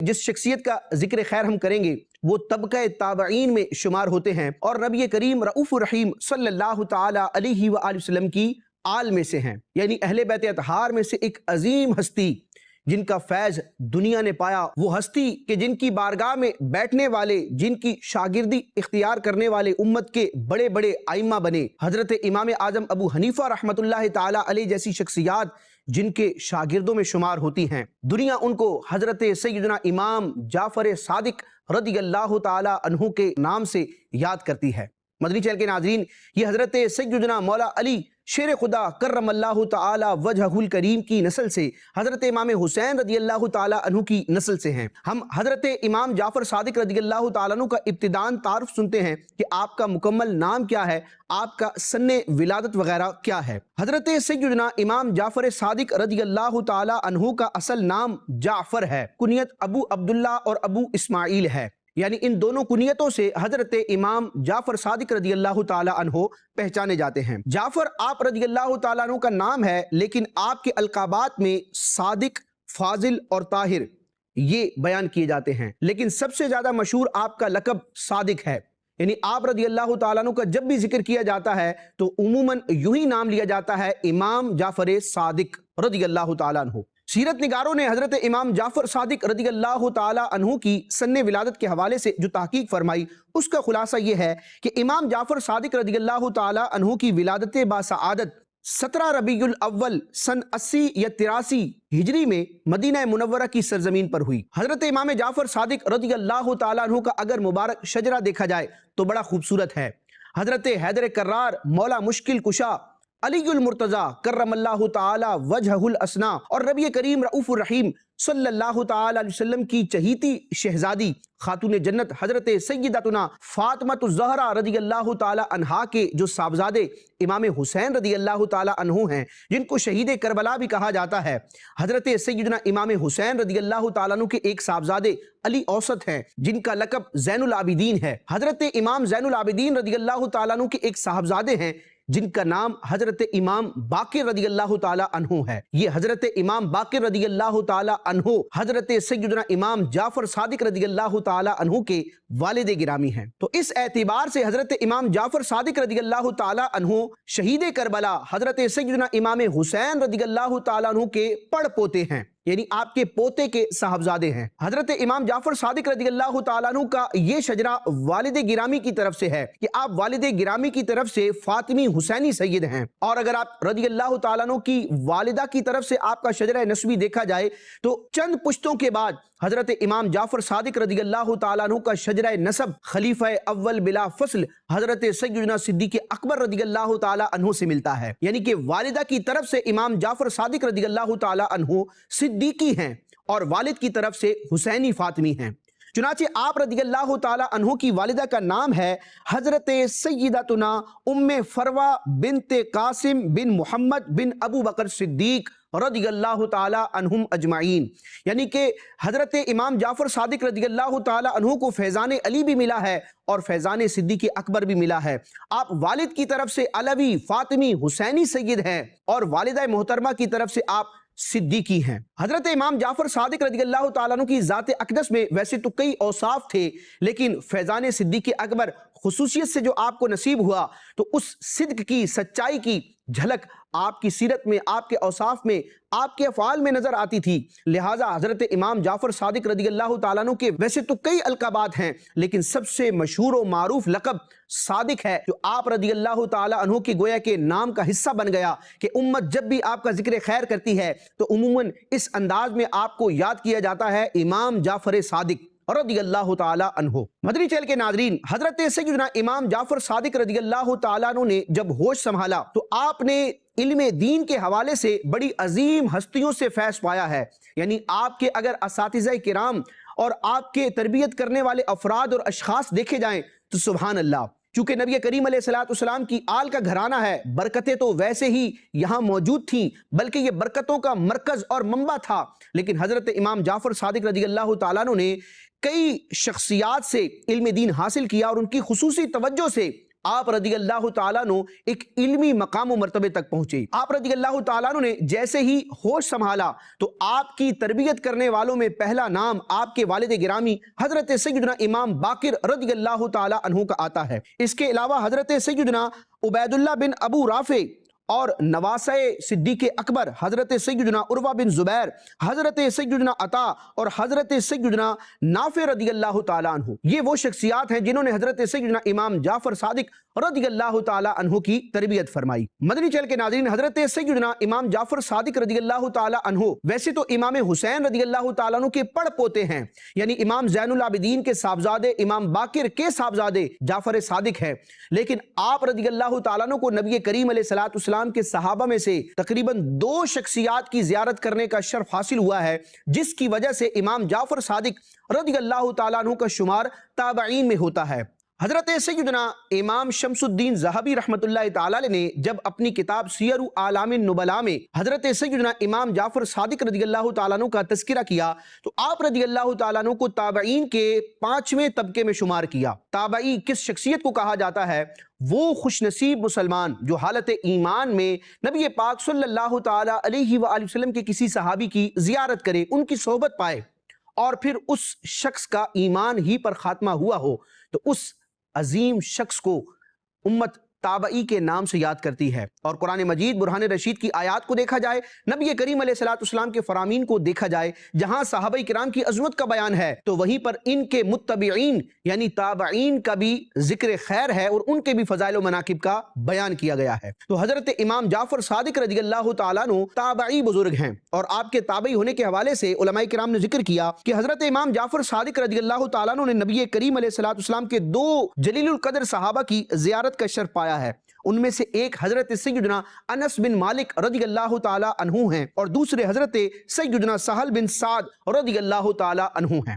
جس شخصیت کا ذکر خیر ہم کریں گے وہ طبقہ تابعین میں شمار ہوتے ہیں اور نبی کریم رؤوف الرحیم صلی اللہ تعالی علیہ وآلہ وسلم کی آل میں سے ہیں، یعنی اہل بیت اطہار میں سے ایک عظیم ہستی جن کا فیض دنیا نے پایا، وہ ہستی کہ جن کی بارگاہ میں بیٹھنے والے، جن کی شاگردی اختیار کرنے والے امت کے بڑے بڑے ائمہ بنے، حضرت امام اعظم ابو حنیفہ رحمۃ اللہ تعالی علیہ جیسی شخصیات جن کے شاگردوں میں شمار ہوتی ہیں۔ دنیا ان کو حضرت سیدنا امام جعفر صادق رضی اللہ تعالی عنہ کے نام سے یاد کرتی ہے۔ مدنی چینل کے ناظرین، یہ حضرت سیدنا مولا علی شیر خدا کرم اللہ تعالی وجہہ الکریم کی نسل سے، حضرت امام حسین رضی اللہ تعالی عنہ کی نسل سے ہیں۔ ہم حضرت امام جعفر صادق رضی اللہ تعالی عنہ کا ابتداً تعارف سنتے ہیں کہ آپ کا مکمل نام کیا ہے، آپ کا سن ولادت وغیرہ کیا ہے۔ حضرت سیدنا امام جعفر صادق رضی اللہ تعالی عنہ کا اصل نام جعفر ہے، کنیت ابو عبداللہ اور ابو اسماعیل ہے، یعنی ان دونوں کنیتوں سے حضرت امام جعفر صادق رضی اللہ تعالی عنہ پہچانے جاتے ہیں۔ جعفر آپ رضی اللہ تعالی عنہ کا نام ہے، لیکن آپ کے القابات میں صادق، فاضل اور طاہر یہ بیان کیے جاتے ہیں، لیکن سب سے زیادہ مشہور آپ کا لقب صادق ہے، یعنی آپ رضی اللہ تعالیٰ عنہ کا جب بھی ذکر کیا جاتا ہے تو عموماً یوں ہی نام لیا جاتا ہے، امام جعفر صادق رضی اللہ تعالیٰ عنہ۔ سیرت نگاروں نے حضرت امام جعفر صادق رضی اللہ تعالیٰ عنہ کی سن ولادت کے حوالے سے جو تحقیق فرمائی اس کا خلاصہ یہ ہے کہ امام جعفر صادق رضی اللہ تعالیٰ عنہ کی ولادت باسعادت 17 ربیع الاول سن 80 یا 83 ہجری میں مدینہ منورہ کی سرزمین پر ہوئی۔ حضرت امام جعفر صادق رضی اللہ تعالیٰ عنہ کا اگر مبارک شجرہ دیکھا جائے تو بڑا خوبصورت ہے۔ حضرت حیدر کرار، مولا مشکل کشا، علی المرتضی کرم اللہ تعالی وجہہ الاسنا اور نبی کریم رؤوف الرحیم صلی اللہ تعالی علیہ وسلم کی چہیتی شہزادی خاتون جنت حضرت سیدتنا فاطمہ الزہرا رضی اللہ تعالی عنہا کے جو صاحبزادے امام حسین رضی اللہ تعالی عنہ ہیں، جن کو شہید کربلا بھی کہا جاتا ہے، حضرت سیدنا امام حسین رضی اللہ تعالیٰ عنہ کے ایک صاحبزادے علی اوسط ہیں جن کا لقب زین العابدین ہے۔ حضرت امام زین العابدین رضی اللہ تعالیٰ عنہ کے ایک صاحبزادے ہیں جن کا نام حضرت امام باقر رضی اللہ تعالی عنہ ہے۔ یہ حضرت امام باقر رضی اللہ تعالی عنہ حضرت سیدنا امام جعفر صادق رضی اللہ تعالی عنہ کے والد گرامی ہیں۔ تو اس اعتبار سے حضرت امام جعفر صادق رضی اللہ تعالی عنہ شہید کربلا حضرت سیدنا امام حسین رضی اللہ تعالی عنہ کے پڑ پوتے ہیں، یعنی آپ کے پوتے کے صاحبزادے ہیں۔ حضرت امام جعفر صادق رضی اللہ تعالیٰ عنہ کا یہ شجرہ والد گرامی کی طرف سے ہے کہ آپ والد گرامی کی طرف سے فاطمی حسینی سید ہیں، اور اگر آپ رضی اللہ تعالیٰ عنہ کی والدہ کی طرف سے آپ کا شجرہ نسبی دیکھا جائے تو چند پشتوں کے بعد حضرت امام جعفر صادق رضی اللہ تعالیٰ عنہ کا شجرہ نسب خلیفہ اول بلا فصل حضرت سیدنا صدیق اکبر رضی اللہ تعالیٰ عنہ سے ملتا ہے، یعنی کہ والدہ کی طرف سے امام جعفر صادق رضی اللہ تعالیٰ عنہ صدیقی ہیں اور والد کی طرف سے حسینی فاطمی ہیں۔ چنانچہ آپ رضی اللہ تعالیٰ عنہ کی والدہ کا نام ہے حضرت سیدتنا ام فروہ بنت قاسم بن محمد بن ابو بکر صدیق رضی اللہ تعالیٰ عنہم اجمعین، یعنی کہ حضرت امام جعفر صادق رضی اللہ تعالیٰ عنہ کو فیضان علی بھی ملا ہے اور فیضان صدیق اکبر بھی ملا ہے۔ آپ والد کی طرف سے علوی فاطمی حسینی سید ہیں اور والدہ محترمہ کی طرف سے آپ صدیقی ہیں۔ حضرت امام جعفر صادق رضی اللہ تعالیٰ عنہ کی ذات اقدس میں ویسے تو کئی اوصاف تھے، لیکن فیضان صدیق اکبر خصوصیت سے جو آپ کو نصیب ہوا تو اس صدق کی، سچائی کی جھلک آپ کی سیرت میں، آپ کے اوصاف میں، آپ کے افعال میں نظر آتی تھی۔ لہٰذا حضرت امام جعفر صادق رضی اللہ تعالیٰ عنہ کے ویسے تو کئی القابات ہیں، لیکن سب سے مشہور و معروف لقب صادق ہے، جو آپ رضی اللہ تعالیٰ عنہ کی گویا کے نام کا حصہ بن گیا کہ امت جب بھی آپ کا ذکر خیر کرتی ہے تو عموماً اس انداز میں آپ کو یاد کیا جاتا ہے، امام جعفر صادق رضی اللہ تعالی عنہ۔ مدنی چینل کے ناظرین، حضرت سیدنا امام جعفر صادق رضی اللہ تعالیٰ عنہ نے جب ہوش سنبھالا تو آپ نے علم دین کے حوالے سے بڑی عظیم ہستیوں سے فیض پایا ہے، یعنی آپ کے اگر اساتذہ کرام اور آپ کے تربیت کرنے والے افراد اور اشخاص دیکھے جائیں تو سبحان اللہ، چونکہ نبی کریم علیہ السلام کی آل کا گھرانہ ہے، برکتیں تو ویسے ہی یہاں موجود تھیں، بلکہ یہ برکتوں کا مرکز اور منبع تھا، لیکن حضرت امام جعفر صادق رضی اللہ تعالیٰ عنہ نے کئی شخصیات سے علم دین حاصل کیا اور ان کی خصوصی توجہ سے آپ رضی اللہ تعالیٰ عنہ ایک علمی مقام و مرتبے تک پہنچے۔ آپ رضی اللہ تعالیٰ عنہ نے جیسے ہی ہوش سنبھالا تو آپ کی تربیت کرنے والوں میں پہلا نام آپ کے والد گرامی حضرت سیدنا امام باقر رضی اللہ تعالیٰ عنہ کا آتا ہے۔ اس کے علاوہ حضرت سیدنا عبید اللہ بن ابو رافع اور نواسہ صدیق اکبر حضرت سیدنا عروہ بن زبیر، حضرت سیدنا عطا اور حضرت سیدنا نافع رضی اللہ تعالیٰ عنہ، یہ وہ شخصیات ہیں جنہوں نے حضرت سیدنا امام جعفر صادق رضی اللہ تعالیٰ عنہ کی تربیت فرمائی۔ مدنی چینل کے ناظرین، حضرت سیدنا امام جعفر صادق رضی اللہ تعالیٰ عنہ ویسے تو امام حسین رضی اللہ تعالیٰ عنہ کے پڑ پوتے ہیں، یعنی امام زین العابدین کے صاحبزادے امام باقر کے صاحبزادے جعفر صادق ہے، لیکن آپ رضی اللہ تعالیٰ عنہ کو نبی کریم علیہ السلام کے صحابہ میں سے تقریباً 2 شخصیات کی زیارت کرنے کا شرف حاصل ہوا ہے، جس کی وجہ سے امام جعفر صادق رضی اللہ تعالیٰ عنہ کا شمار تابعین میں ہوتا ہے۔ حضرت سیدنا امام شمس الدین ذہبی رحمۃ اللہ تعالی علیہ نے جب اپنی کتاب سیر اعلام النبلاء میں حضرت سیدنا امام جعفر صادق رضی اللہ تعالیٰ عنہ کا تذکرہ کیا تو آپ رضی اللہ تعالیٰ عنہ کو تابعین کے 5ویں طبقے میں شمار کیا۔ تابعی کس شخصیت کو کہا جاتا ہے؟ وہ خوش نصیب مسلمان جو حالت ایمان میں نبی پاک صلی اللہ تعالیٰ علیہ وآلہ وسلم کے کسی صحابی کی زیارت کرے، ان کی صحبت پائے اور پھر اس شخص کا ایمان ہی پر خاتمہ ہوا ہو، تو اس عظیم شخص کو امت تابعی کے نام سے یاد کرتی ہے۔ اور قرآن مجید برہان رشید کی آیات کو دیکھا جائے، نبی کریم علیہ السلام کے فرامین کو دیکھا جائے، جہاں صحابہ کرام کی عظمت کا بیان ہے تو وہیں پر ان کے متبعین یعنی تابعین کا بھی ذکر خیر ہے اور ان کے بھی فضائل و مناقب کا بیان کیا گیا ہے۔ تو حضرت امام جعفر صادق رضی اللہ تعالیٰ عنہ تابعی بزرگ ہیں، اور آپ کے تابعی ہونے کے حوالے سے علماء کرام نے ذکر کیا کہ حضرت امام جعفر صادق رضی اللہ تعالیٰ عنہ نے نبی کریم علیہ السلام کے 2 جلیل القدر صحابہ کی زیارت کا شرف پایا ہے۔ ان میں سے ایک حضرت سیدنا انس بن مالک رضی اللہ تعالیٰ عنہ ہیں اور دوسرے حضرت سیدنا سہل بن سعد رضی اللہ تعالیٰ عنہ ہیں۔